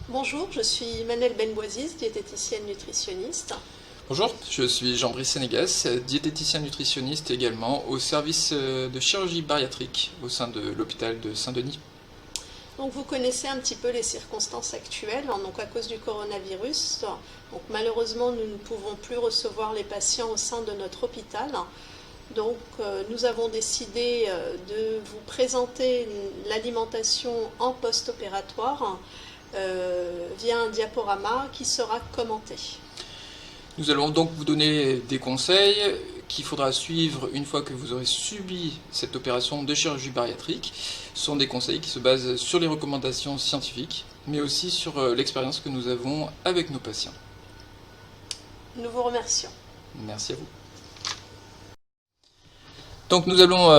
Bonjour, je suis Manel Benboisis, diététicienne nutritionniste. Bonjour, je suis Jean-Brice Sénégas, diététicien nutritionniste également au service de chirurgie bariatrique au sein de l'hôpital de Saint-Denis. Donc vous connaissez un petit peu les circonstances actuelles, donc à cause du coronavirus. Donc malheureusement, nous ne pouvons plus recevoir les patients au sein de notre hôpital. Donc nous avons décidé de vous présenter l'alimentation en post-opératoire via un diaporama qui sera commenté. Nous allons donc vous donner des conseils qu'il faudra suivre une fois que vous aurez subi cette opération de chirurgie bariatrique. Ce sont des conseils qui se basent sur les recommandations scientifiques, mais aussi sur l'expérience que nous avons avec nos patients. Nous vous remercions. Merci à vous. Donc nous allons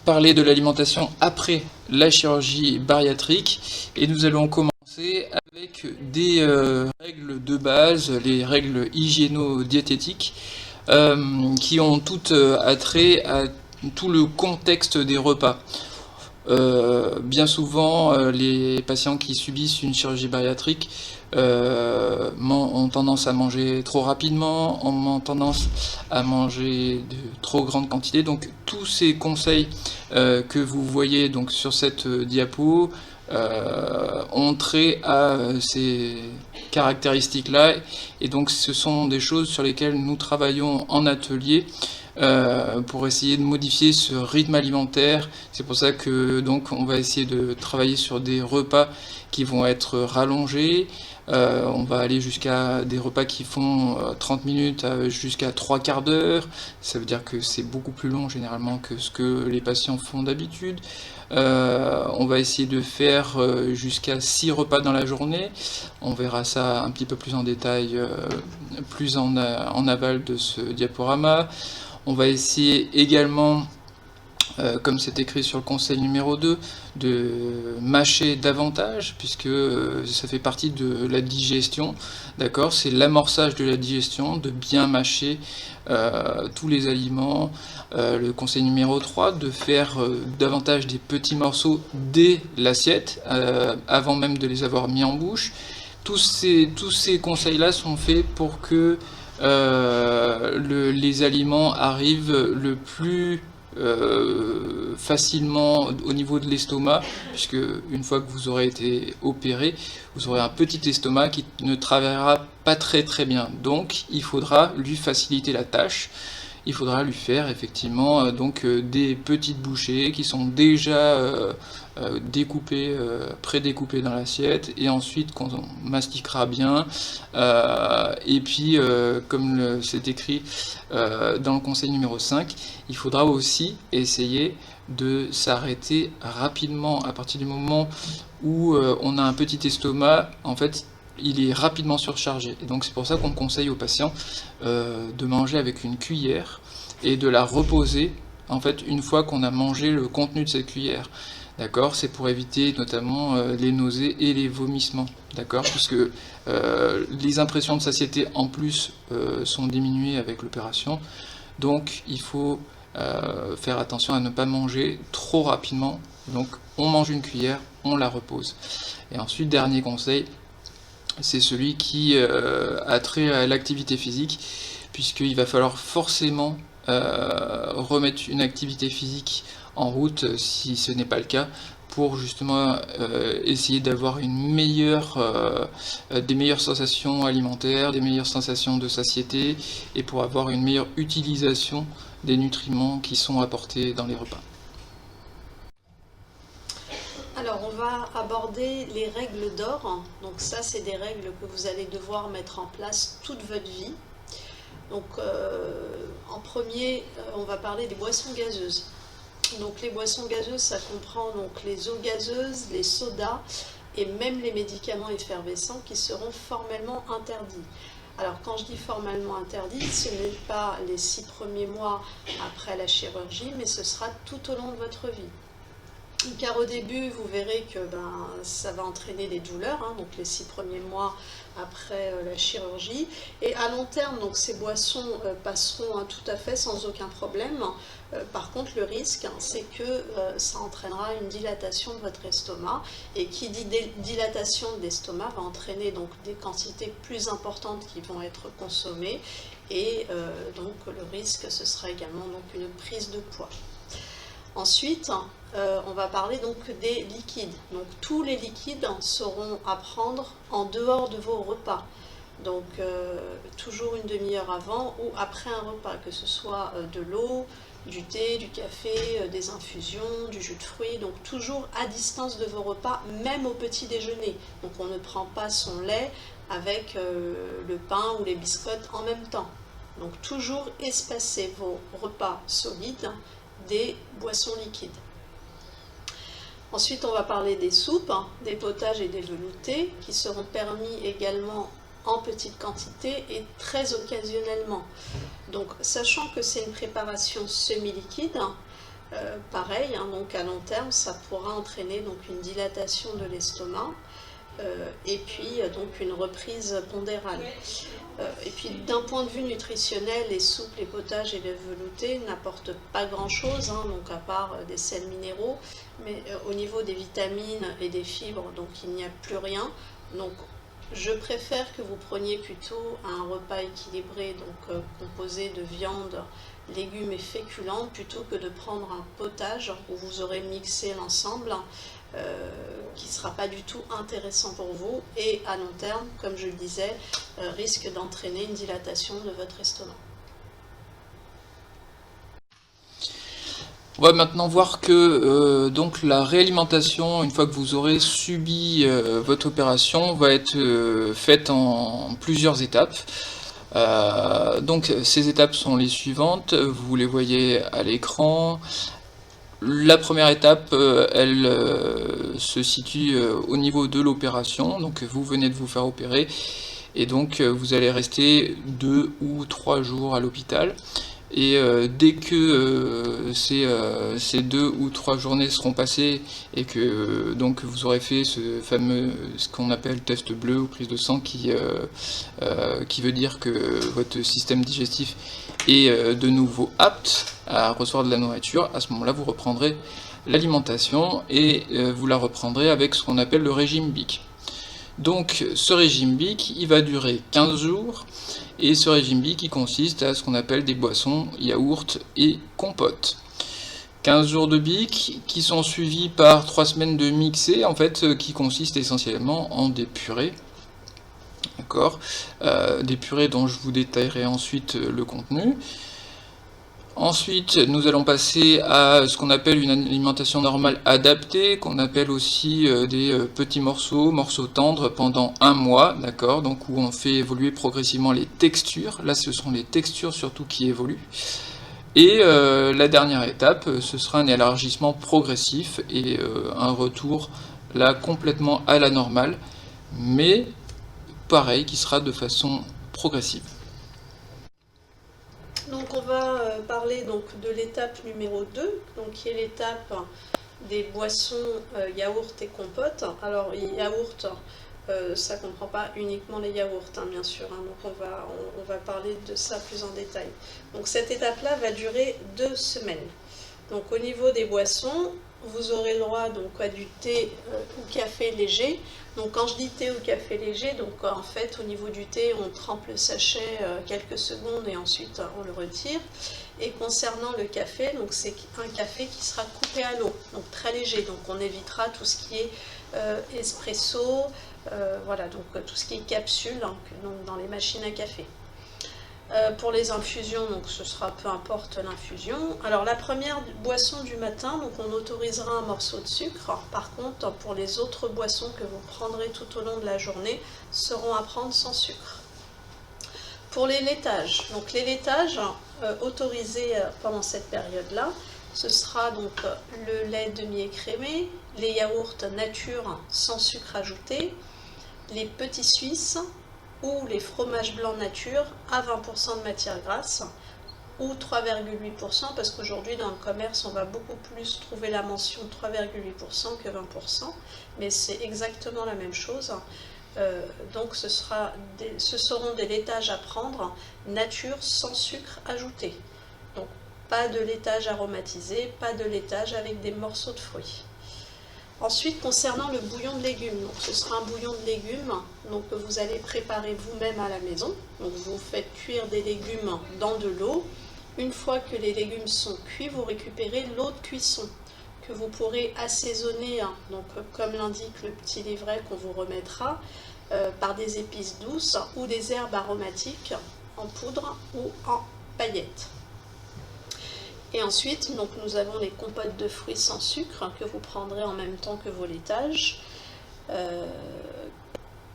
parler de l'alimentation après la chirurgie bariatrique et nous allons commencer avec des règles de base, les règles hygiéno-diététiques qui ont toutes attrait à tout le contexte des repas. Bien souvent, les patients qui subissent une chirurgie bariatrique ont tendance à manger trop rapidement, ont tendance à manger de trop grandes quantités. Donc tous ces conseils que vous voyez donc sur cette diapo ont trait à ces caractéristiques-là, et donc ce sont des choses sur lesquelles nous travaillons en atelier pour essayer de modifier ce rythme alimentaire. C'est pour ça que donc on va essayer de travailler sur des repas qui vont être rallongés. On va aller jusqu'à des repas qui font 30 minutes jusqu'à 3 quarts d'heure. Ça veut dire que c'est beaucoup plus long généralement que ce que les patients font d'habitude. On va essayer de faire jusqu'à 6 repas dans la journée. On verra ça un petit peu plus en détail, plus en aval de ce diaporama. On va essayer également, comme c'est écrit sur le conseil numéro 2, de mâcher davantage, puisque ça fait partie de la digestion, d'accord? C'est l'amorçage de la digestion, de bien mâcher tous les aliments. Le conseil numéro 3, de faire davantage des petits morceaux dès l'assiette, avant même de les avoir mis en bouche. Tous ces conseils-là sont faits pour que les aliments arrivent le plus facilement au niveau de l'estomac, puisque une fois que vous aurez été opéré, vous aurez un petit estomac qui ne travaillera pas très bien. Donc il faudra lui faciliter la tâche. Il faudra lui faire effectivement des petites bouchées qui sont déjà découpées, prédécoupées dans l'assiette, et ensuite qu'on mastiquera bien. Et puis, comme c'est écrit dans le conseil numéro 5, il faudra aussi essayer de s'arrêter rapidement à partir du moment où on a un petit estomac. En fait, il est rapidement surchargé. Et donc c'est pour ça qu'on conseille aux patients de manger avec une cuillère et de la reposer en fait une fois qu'on a mangé le contenu de cette cuillère. D'accord? C'est pour éviter notamment les nausées et les vomissements. D'accord? Puisque les impressions de satiété en plus sont diminuées avec l'opération. Donc il faut faire attention à ne pas manger trop rapidement. Donc on mange une cuillère, on la repose. Et ensuite, dernier conseil, c'est celui qui a trait à l'activité physique, puisqu'il va falloir forcément remettre une activité physique en route, si ce n'est pas le cas, pour justement essayer d'avoir des meilleures sensations alimentaires, des meilleures sensations de satiété, et pour avoir une meilleure utilisation des nutriments qui sont apportés dans les repas. Alors, on va aborder les règles d'or. Donc ça, c'est des règles que vous allez devoir mettre en place toute votre vie. Donc, en premier, on va parler des boissons gazeuses. Donc, les boissons gazeuses, ça comprend donc les eaux gazeuses, les sodas et même les médicaments effervescents qui seront formellement interdits. Alors, quand je dis formellement interdit, ce n'est pas les 6 premiers mois après la chirurgie, mais ce sera tout au long de votre vie. car au début, vous verrez que ça va entraîner des douleurs, hein, donc les 6 premiers mois après la chirurgie. Et à long terme, donc ces boissons passeront tout à fait sans aucun problème. Par contre, le risque, hein, c'est que ça entraînera une dilatation de votre estomac. Et qui dit dilatation de l'estomac va entraîner donc des quantités plus importantes qui vont être consommées. Et donc le risque, ce sera également donc une prise de poids. Ensuite, on va parler donc des liquides. Donc tous les liquides seront à prendre en dehors de vos repas. Donc toujours une demi-heure avant ou après un repas, que ce soit de l'eau, du thé, du café, des infusions, du jus de fruits. Donc toujours à distance de vos repas, même au petit déjeuner. Donc on ne prend pas son lait avec le pain ou les biscottes en même temps. Donc toujours espacer vos repas solides des boissons liquides. Ensuite, on va parler des soupes, des potages et des veloutés qui seront permis également en petite quantité et très occasionnellement. Donc, sachant que c'est une préparation semi-liquide, pareil, hein, donc à long terme, ça pourra entraîner donc une dilatation de l'estomac et puis donc une reprise pondérale. Et puis d'un point de vue nutritionnel, les soupes, les potages et les veloutés n'apportent pas grand-chose, hein, donc à part des sels minéraux, mais au niveau des vitamines et des fibres, donc il n'y a plus rien. Donc je préfère que vous preniez plutôt un repas équilibré, donc composé de viande, légumes et féculents, plutôt que de prendre un potage où vous aurez mixé l'ensemble, qui ne sera pas du tout intéressant pour vous et à long terme, comme je le disais, risque d'entraîner une dilatation de votre estomac. On va maintenant voir que donc la réalimentation, une fois que vous aurez subi votre opération, va être faite en plusieurs étapes. Donc ces étapes sont les suivantes, vous les voyez à l'écran. La première étape, elle se situe au niveau de l'opération, donc vous venez de vous faire opérer, et donc vous allez rester 2 ou 3 jours à l'hôpital. Et dès que ces 2 ou 3 journées seront passées et que donc vous aurez fait ce fameux, ce qu'on appelle test bleu ou prise de sang qui veut dire que votre système digestif est de nouveau apte à recevoir de la nourriture, à ce moment-là vous reprendrez l'alimentation et vous la reprendrez avec ce qu'on appelle le régime BIC. Donc ce régime BIC, il va durer 15 jours, et ce régime BIC qui consiste à ce qu'on appelle des boissons, yaourts et compotes. 15 jours de BIC qui sont suivis par 3 semaines de mixé, en fait, qui consiste essentiellement en des purées. D'accord, des purées dont je vous détaillerai ensuite le contenu. Ensuite, nous allons passer à ce qu'on appelle une alimentation normale adaptée, qu'on appelle aussi des petits morceaux tendres pendant 1 mois, d'accord, donc où on fait évoluer progressivement les textures. Là, ce sont les textures surtout qui évoluent. Et la dernière étape, ce sera un élargissement progressif et un retour là complètement à la normale, mais pareil, qui sera de façon progressive. Donc on va parler donc de l'étape numéro 2, donc qui est l'étape des boissons yaourt et compotes. Alors yaourt, ça ne comprend pas uniquement les yaourts, hein, bien sûr, hein, donc on va parler de ça plus en détail. Donc cette étape-là va durer 2 semaines. Donc au niveau des boissons, vous aurez le droit donc à du thé ou café léger. Donc quand je dis thé ou café léger, donc en fait au niveau du thé, on trempe le sachet quelques secondes et ensuite on le retire. Et concernant le café, donc c'est un café qui sera coupé à l'eau, donc très léger. Donc on évitera tout ce qui est espresso, voilà, donc tout ce qui est capsule, hein, donc dans les machines à café. Pour les infusions, donc ce sera peu importe l'infusion. Alors la première boisson du matin, donc on autorisera un morceau de sucre. Par contre, pour les autres boissons que vous prendrez tout au long de la journée, seront à prendre sans sucre. Pour les laitages, donc les laitages autorisés pendant cette période-là, ce sera donc le lait demi-écrémé, les yaourts nature sans sucre ajouté, les petits suisses, ou les fromages blancs nature à 20% de matière grasse, ou 3,8%, parce qu'aujourd'hui dans le commerce on va beaucoup plus trouver la mention 3,8% que 20%, mais c'est exactement la même chose. Donc ce seront des laitages à prendre nature sans sucre ajouté. Donc pas de laitage aromatisé, pas de laitage avec des morceaux de fruits. Ensuite, concernant le bouillon de légumes, donc ce sera un bouillon de légumes donc, que vous allez préparer vous-même à la maison. Donc vous faites cuire des légumes dans de l'eau. Une fois que les légumes sont cuits, vous récupérez l'eau de cuisson que vous pourrez assaisonner, donc comme l'indique le petit livret qu'on vous remettra, par des épices douces ou des herbes aromatiques en poudre ou en paillettes. Et ensuite, donc, nous avons les compotes de fruits sans sucre que vous prendrez en même temps que vos laitages.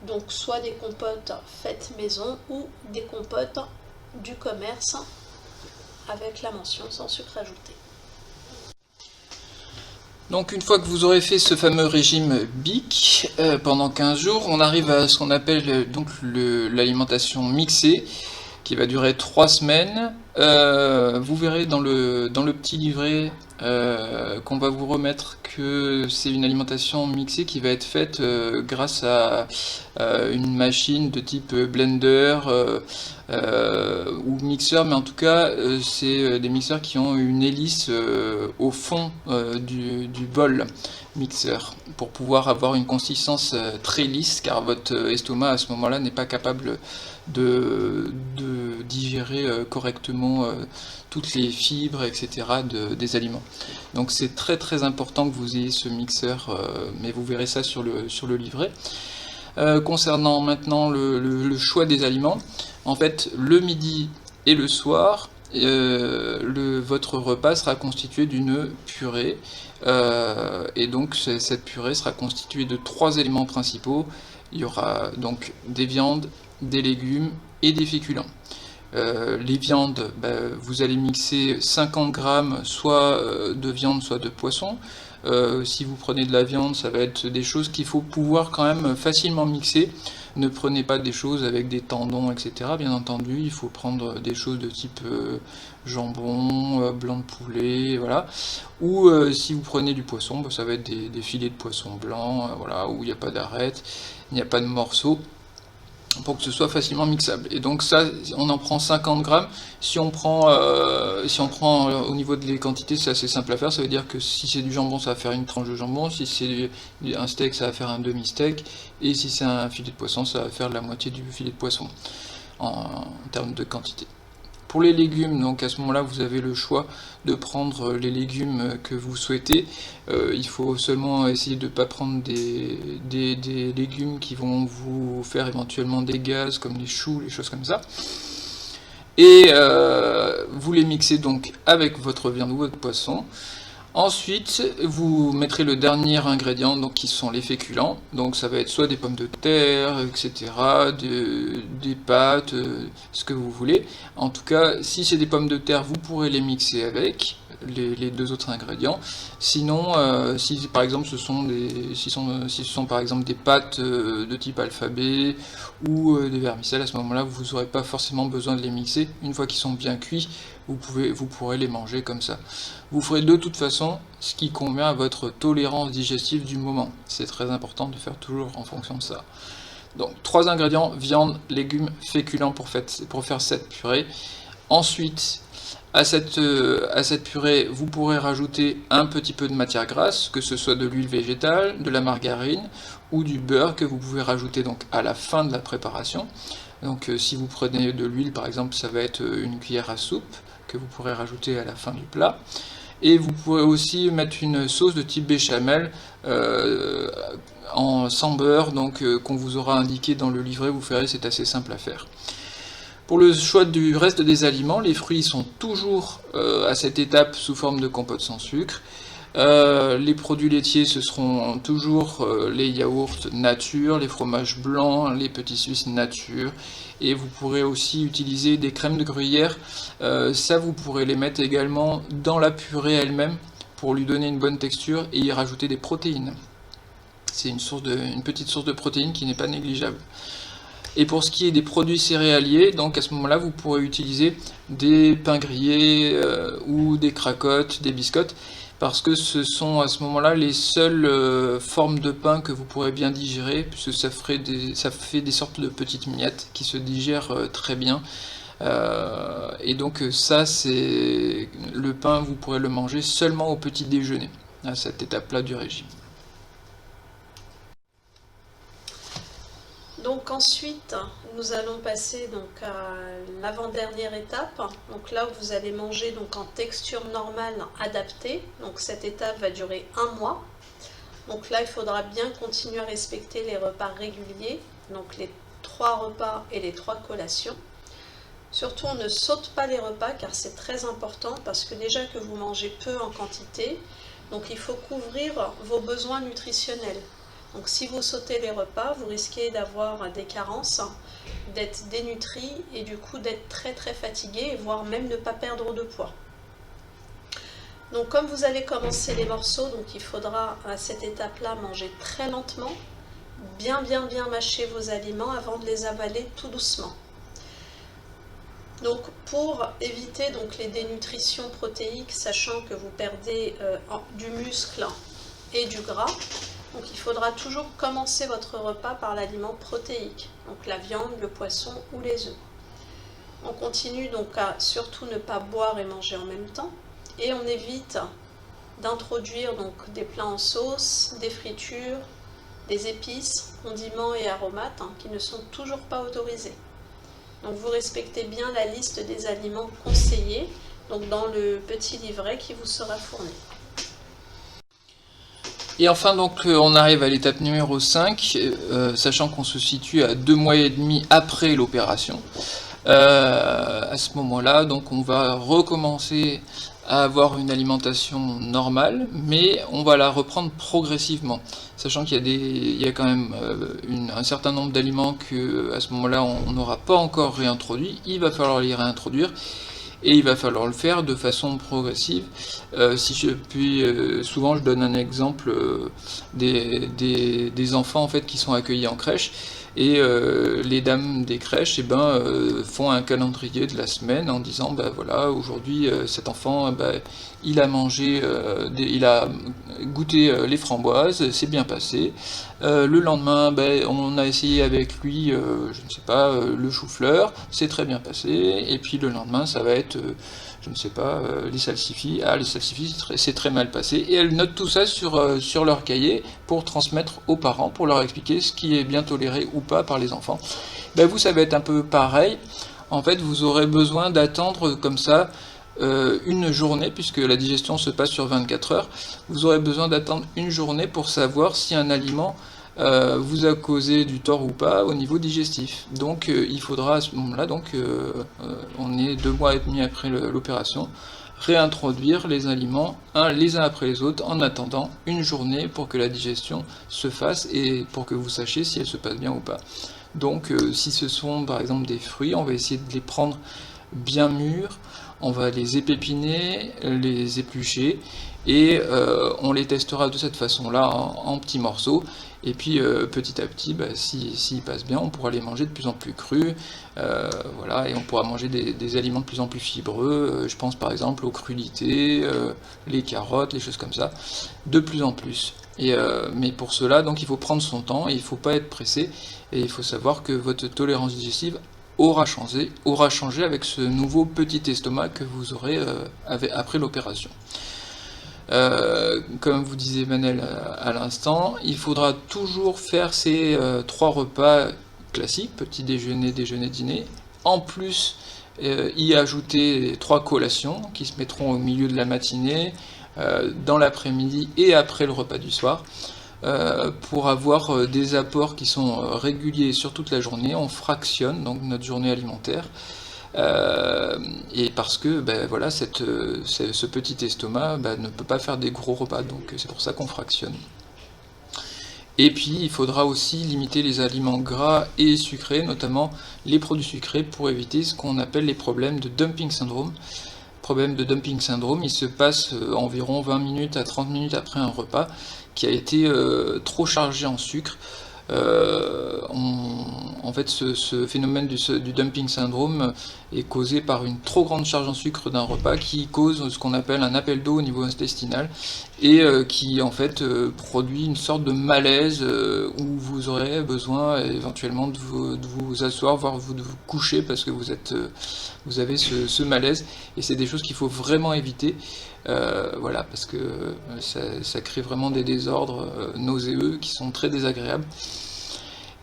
Donc soit des compotes faites maison ou des compotes du commerce avec la mention sans sucre ajouté. Donc une fois que vous aurez fait ce fameux régime BIC pendant 15 jours, on arrive à ce qu'on appelle donc l'alimentation mixée, qui va durer 3 semaines. Vous verrez dans le petit livret qu'on va vous remettre que c'est une alimentation mixée qui va être faite grâce à une machine de type blender ou mixeur, mais en tout cas c'est des mixeurs qui ont une hélice au fond du bol mixeur pour pouvoir avoir une consistance très lisse, car votre estomac à ce moment-là n'est pas capable de digérer correctement toutes les fibres, etc. des aliments. Donc c'est très très important que vous ayez ce mixeur, mais vous verrez ça sur le livret. Concernant maintenant le choix des aliments, en fait le midi et le soir, votre repas sera constitué d'une purée, et donc cette purée sera constituée de 3 éléments principaux. Il y aura donc des viandes, des légumes et des féculents. Les viandes, vous allez mixer 50 grammes soit de viande, soit de poisson. Si vous prenez de la viande, ça va être des choses qu'il faut pouvoir quand même facilement mixer. Ne prenez pas des choses avec des tendons, etc. Bien entendu, il faut prendre des choses de type jambon, blanc de poulet, voilà. Ou si vous prenez du poisson, ça va être des filets de poisson blanc, voilà, où il n'y a pas d'arête, il n'y a pas de morceaux, pour que ce soit facilement mixable. Et donc ça, on en prend 50 grammes. Si on prend au niveau des quantités, c'est assez simple à faire. Ça veut dire que si c'est du jambon, ça va faire une tranche de jambon. Si c'est un steak, ça va faire un demi-steak. Et si c'est un filet de poisson, ça va faire la moitié du filet de poisson en termes de quantité. Pour les légumes, donc à ce moment-là, vous avez le choix de prendre les légumes que vous souhaitez. Il faut seulement essayer de ne pas prendre des légumes qui vont vous faire éventuellement des gaz, comme les choux, les choses comme ça. Et vous les mixez donc avec votre viande ou votre poisson. Ensuite, vous mettrez le dernier ingrédient, donc qui sont les féculents. Donc ça va être soit des pommes de terre, etc., des pâtes, ce que vous voulez. En tout cas, si c'est des pommes de terre, vous pourrez les mixer avec les 2 autres ingrédients. Sinon, si par exemple ce sont par exemple des pâtes de type alphabet ou des vermicelles, à ce moment-là, vous n'aurez pas forcément besoin de les mixer. Une fois qu'ils sont bien cuits, vous pourrez les manger comme ça. Vous ferez de toute façon ce qui convient à votre tolérance digestive du moment. C'est très important de faire toujours en fonction de ça. Donc 3 ingrédients, viande, légumes, féculents pour faire cette purée. Ensuite, à cette purée, vous pourrez rajouter un petit peu de matière grasse, que ce soit de l'huile végétale, de la margarine ou du beurre que vous pouvez rajouter donc à la fin de la préparation. Donc si vous prenez de l'huile par exemple, ça va être une cuillère à soupe que vous pourrez rajouter à la fin du plat. Et vous pourrez aussi mettre une sauce de type béchamel sans beurre, donc qu'on vous aura indiqué dans le livret, vous verrez, c'est assez simple à faire. Pour le choix du reste des aliments, les fruits sont toujours à cette étape sous forme de compote sans sucre. Les produits laitiers, ce seront toujours les yaourts nature, les fromages blancs, les petits suisses nature, et vous pourrez aussi utiliser des crèmes de gruyère. Ça, vous pourrez les mettre également dans la purée elle-même pour lui donner une bonne texture et y rajouter des protéines. C'est une petite source de protéines qui n'est pas négligeable. Et pour ce qui est des produits céréaliers, donc à ce moment-là, vous pourrez utiliser des pains grillés ou des cracottes, des biscottes, parce que ce sont à ce moment-là les seules formes de pain que vous pourrez bien digérer, puisque ça fait des sortes de petites miettes qui se digèrent très bien. Et donc ça, c'est le pain, vous pourrez le manger seulement au petit déjeuner, à cette étape-là du régime. Donc ensuite, nous allons passer donc à l'avant-dernière étape. Donc là, vous allez manger donc en texture normale adaptée. Donc cette étape va durer 1 mois. Donc là, il faudra bien continuer à respecter les repas réguliers, donc les 3 repas et les 3 collations. Surtout, on ne saute pas les repas car c'est très important parce que déjà que vous mangez peu en quantité, donc il faut couvrir vos besoins nutritionnels. Donc si vous sautez les repas, vous risquez d'avoir des carences, d'être dénutri et du coup d'être très fatigué, voire même ne pas perdre de poids. Donc comme vous allez commencer les morceaux, donc il faudra à cette étape-là manger très lentement, bien mâcher vos aliments avant de les avaler tout doucement. Donc pour éviter donc les dénutritions protéiques, sachant que vous perdez du muscle et du gras, donc il faudra toujours commencer votre repas par l'aliment protéique, donc la viande, le poisson ou les œufs. On continue donc à surtout ne pas boire et manger en même temps, et on évite d'introduire donc des plats en sauce, des fritures, des épices, condiments et aromates qui ne sont toujours pas autorisés. Donc vous respectez bien la liste des aliments conseillés, donc dans le petit livret qui vous sera fourni. Et enfin, donc, on arrive à l'étape numéro 5, sachant qu'on se situe à 2 mois et demi après l'opération. À ce moment-là, donc, on va recommencer à avoir une alimentation normale, mais on va la reprendre progressivement, sachant qu'il y a quand même un certain nombre d'aliments que à ce moment-là on n'aura pas encore réintroduit. Il va falloir les réintroduire. Et il va falloir le faire de façon progressive. Souvent je donne un exemple des enfants en fait qui sont accueillis en crèche, et les dames des crèches font un calendrier de la semaine en disant voilà, aujourd'hui cet enfant il a mangé, il a goûté les framboises, c'est bien passé. Le lendemain, on a essayé avec lui, je ne sais pas, le chou-fleur, c'est très bien passé. Et puis le lendemain, ça va être, je ne sais pas, les salsifis. Ah, les salsifis, c'est très mal passé. Et elles notent tout ça sur leur cahier pour transmettre aux parents, pour leur expliquer ce qui est bien toléré ou pas par les enfants. Vous, ça va être un peu pareil. En fait, vous aurez besoin d'attendre comme ça une journée, puisque la digestion se passe sur 24 heures, vous aurez besoin d'attendre une journée pour savoir si un aliment vous a causé du tort ou pas au niveau digestif. Donc il faudra à ce moment-là, on est 2 mois et demi après l'opération, réintroduire les aliments les uns après les autres en attendant une journée pour que la digestion se fasse et pour que vous sachiez si elle se passe bien ou pas. Donc si ce sont par exemple des fruits, on va essayer de les prendre bien mûrs, on va les épépiner, les éplucher, et on les testera de cette façon-là en petits morceaux. Et puis petit à petit, s'ils passent bien, on pourra les manger de plus en plus crus, voilà, et on pourra manger des aliments de plus en plus fibreux. Je pense par exemple aux crudités, les carottes, les choses comme ça, de plus en plus. Mais pour cela, donc, il faut prendre son temps, et il ne faut pas être pressé, et il faut savoir que votre tolérance digestive aura changé avec ce nouveau petit estomac que vous aurez après l'opération. Comme vous disait Manel à l'instant, il faudra toujours faire ces 3 repas classiques, petit déjeuner, déjeuner, dîner, en plus y ajouter 3 collations qui se mettront au milieu de la matinée, dans l'après-midi et après le repas du soir. Pour avoir des apports qui sont réguliers sur toute la journée, on fractionne donc notre journée alimentaire, et parce que voilà, ce petit estomac ne peut pas faire des gros repas, donc c'est pour ça qu'on fractionne. Et puis il faudra aussi limiter les aliments gras et sucrés, notamment les produits sucrés, pour éviter ce qu'on appelle les problèmes de dumping syndrome. Problème de dumping syndrome, il se passe environ 20 minutes à 30 minutes après un repas qui a été trop chargé en sucre. en fait, ce phénomène du dumping syndrome est causé par une trop grande charge en sucre d'un repas qui cause ce qu'on appelle un appel d'eau au niveau intestinal et qui en fait produit une sorte de malaise où vous aurez besoin éventuellement de vous asseoir, voire de vous coucher parce que vous avez ce malaise, et c'est des choses qu'il faut vraiment éviter. Voilà, parce que ça crée vraiment des désordres nauséeux qui sont très désagréables.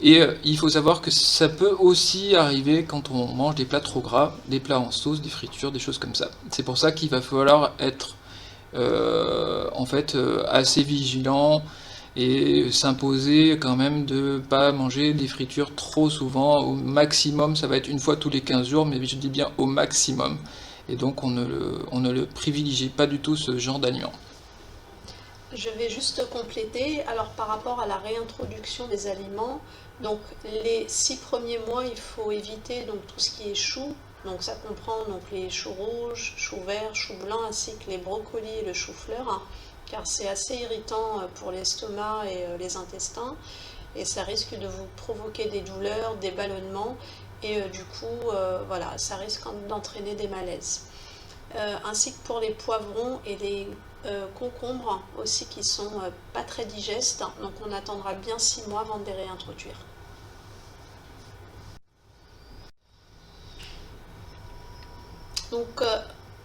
Et il faut savoir que ça peut aussi arriver quand on mange des plats trop gras, des plats en sauce, des fritures, des choses comme ça. C'est pour ça qu'il va falloir être en fait assez vigilant et s'imposer quand même de pas manger des fritures trop souvent. Au maximum, ça va être une fois tous les 15 jours, mais je dis bien au maximum. Et donc on ne le privilégie pas du tout, ce genre d'aliments. Je vais juste compléter. Alors par rapport à la réintroduction des aliments, donc les 6 premiers mois, il faut éviter donc tout ce qui est chou. Donc ça comprend donc les choux rouges, choux verts, choux blancs, ainsi que les brocolis et le chou-fleur, hein, car c'est assez irritant pour l'estomac et les intestins, et ça risque de vous provoquer des douleurs, des ballonnements, et du coup, voilà, ça risque d'entraîner des malaises. Ainsi que pour les poivrons et les concombres aussi, qui sont pas très digestes, donc on attendra bien 6 mois avant de les réintroduire. Donc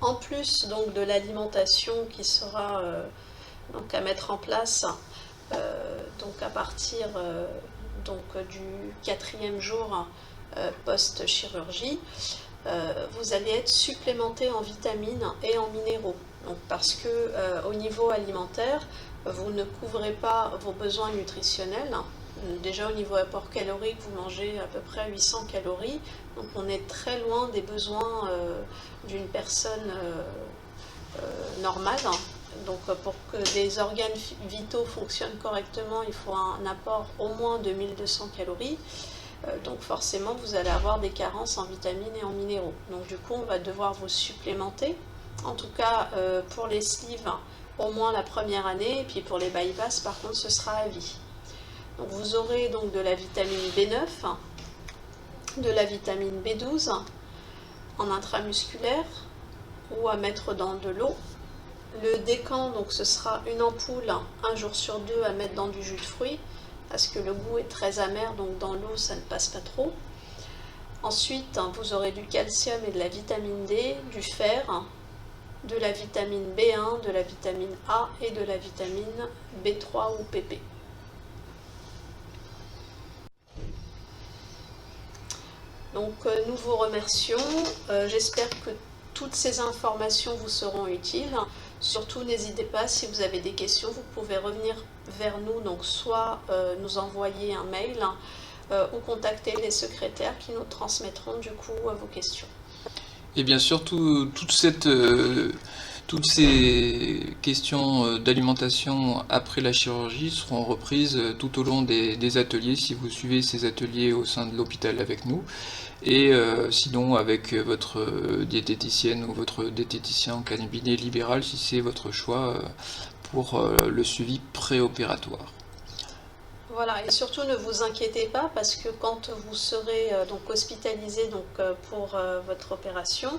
en plus donc de l'alimentation qui sera donc à mettre en place donc à partir donc du 4e jour post-chirurgie, vous allez être supplémenté en vitamines et en minéraux. Donc parce que au niveau alimentaire, vous ne couvrez pas vos besoins nutritionnels. Déjà au niveau apport calorique, vous mangez à peu près 800 calories, donc on est très loin des besoins d'une personne normale. Donc pour que des organes vitaux fonctionnent correctement, il faut un apport au moins de 1200 calories. Donc forcément vous allez avoir des carences en vitamines et en minéraux. Donc du coup on va devoir vous supplémenter, en tout cas pour les sleeves au moins la première année, et puis pour les bypass par contre ce sera à vie. Donc vous aurez donc de la vitamine B9, de la vitamine B12 en intramusculaire ou à mettre dans de l'eau. Le décan, donc ce sera une ampoule 1 jour sur 2 à mettre dans du jus de fruits, parce que le goût est très amer, donc dans l'eau ça ne passe pas trop. Ensuite vous aurez du calcium et de la vitamine D, du fer, de la vitamine B1, de la vitamine A et de la vitamine B3 ou PP. Donc nous vous remercions, j'espère que toutes ces informations vous seront utiles. Surtout n'hésitez pas, si vous avez des questions, vous pouvez revenir vers nous, donc soit nous envoyer un mail ou contacter les secrétaires qui nous transmettront du coup vos questions. Et bien sûr, toutes ces questions d'alimentation après la chirurgie seront reprises tout au long des ateliers, si vous suivez ces ateliers au sein de l'hôpital avec nous, et sinon avec votre diététicienne ou votre diététicien en cabinet libéral, si c'est votre choix, pour le suivi préopératoire. Voilà, et surtout ne vous inquiétez pas, parce que quand vous serez donc hospitalisé donc, pour votre opération,